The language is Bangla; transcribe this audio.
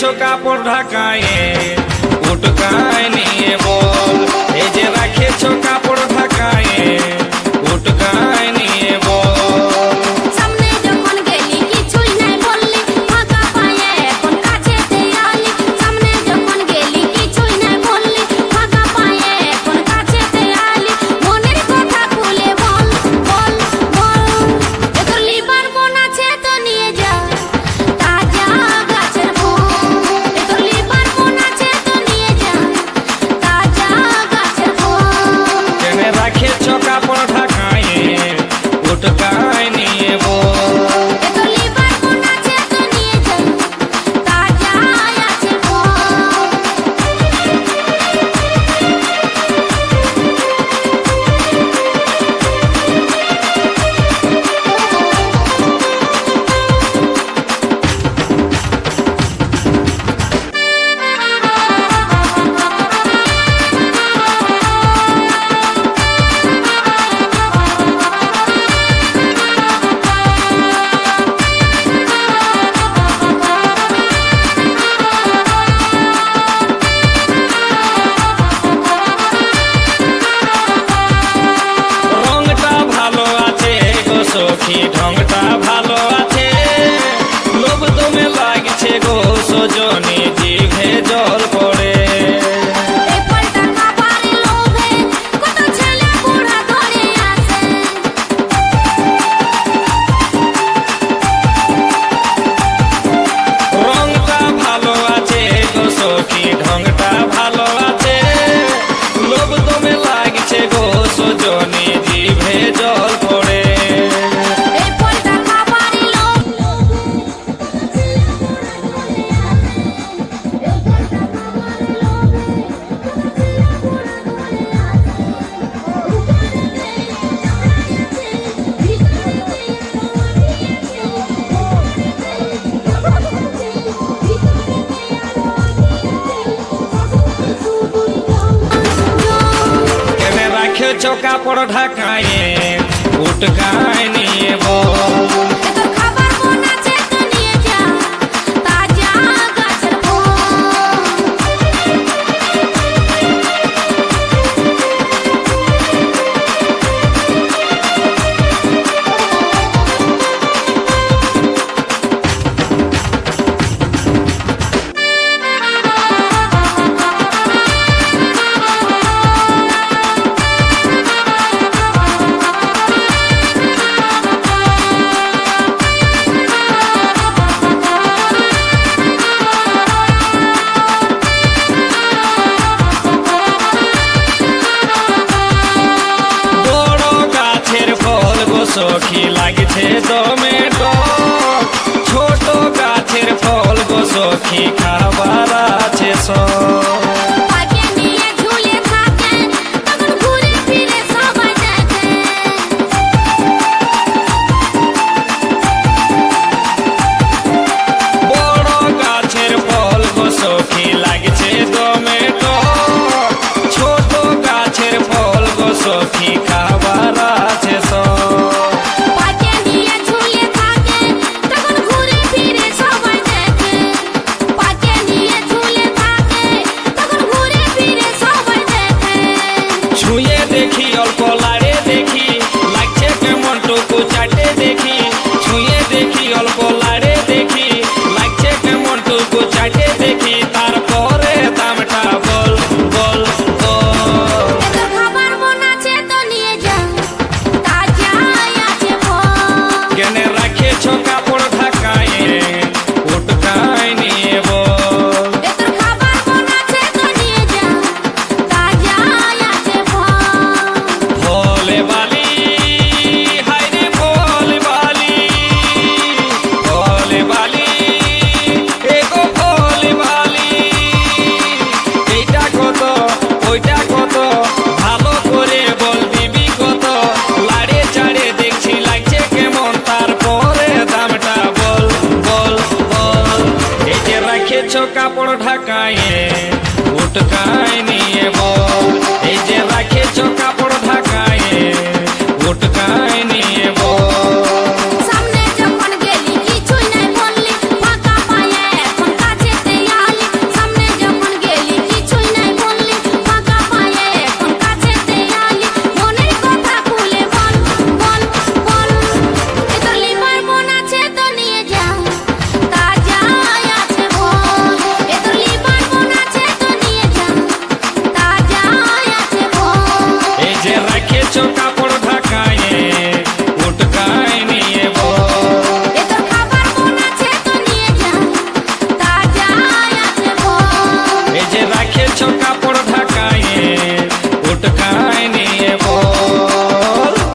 রেখেছো কাপড় ঢাকায়ে উটকায় নিয়ে বল, এই যে রেখেছো কাপড় ঢাকায়ে উটকায় নিয়ে বল। সামনে যখন গেলি কিছুই নাই বললি, ফাঁকা পায়ে এখন কাছেতে আলি। সামনে যখন গেলি কিছুই নাই বললি, ফাঁকা পায়ে এখন কাছেতে আলি। মনের কথা খুলে বল বল বল, তোর লিভার মন আছে তো নিয়ে যা তাজা গাছের ফুল। তোর লিভার মন আছে তো নিয়ে যা তাজা গাছের ফুল। কেনে রেখেছো কাপড় ঢাকায়ে উটকায় নিয়ে বল। তোর লিভার মন আছে তো নিয়ে যা তাজা আছে ফুল। রংটা ভালো আছে গো সখী, ঢংটা ভালো আছে, লোভ দমে লাগছে গো সজনী, জিভে জল পড়ে। এই পাল্টা খাবারে লোভে কত ছেলে বুড়া ধরে আসে। রংটা ভালো আছে গো সখী, ঢংটা ভালো আছে, লোভ দমে লাগছে গো সজনী, জিভে জল পড়ে। এই পাল্টা খাবারে লোভ কেনে রেখেছো কাপড় ঢাকায়ে উটকায় নিয়ে বল। তোর খাবার মন আছে তো নিয়ে যা তাজা গাছের ফুল। বড় গাছের ফল গো সখী লাগছে দমে টক, ছোট গাছের ফল গো সখী খাবার আছে সব। পাকে নিয়ে ঝুলে থাকে তখন ঘুরে ফিরে সবাই দেখে। বড় গাছের ফল গো সখী লাগছে দমে টক, ছোট গাছের ফল গো সখী খাবার আছে সব। পাকে নিয়ে ঝুলে থাকে তখন ঘুরে ফিরে সবাই দেখে। পাকে নিয়ে ঝুলে থাকে তখন ঘুরে ফিরে সবাই দেখে। ছুঁয়ে দেখি অল্প লাড়ে দেখি, লাগছে কেমন টুকু চাটে দেখি। ছুঁয়ে দেখি অল্প লাড়ে দেখি, লাগছে কেমন টুকু চাটে দেখি। তারপরে দামটা বল বল বল। তোর খাবার মন আছে তো নিয়ে যা তাজা আছে ফল। কেনে রেখেছো কাপড় ঢাকায়ে উটকায় নিয়ে বল। তোর খাবার মন আছে তো নিয়ে যা তাজা আছে ফল। ভোলে বালি হায় রে ভোলে বালি, ভোলে বালি এগো ভোলে বালি। এইটা কত ওইটা কত, ভালো করে বল দিবি কত। লাড়ে চাড়ে দেখছি লাগছে কেমন, তারপরে দামটা বল বল বল। এই যে রেখেছো কাপড় ঢাকায়ে উটকায় নিয়ে বল, এই যে রেখেছো কাপড় ঢাকায়ে উটকায়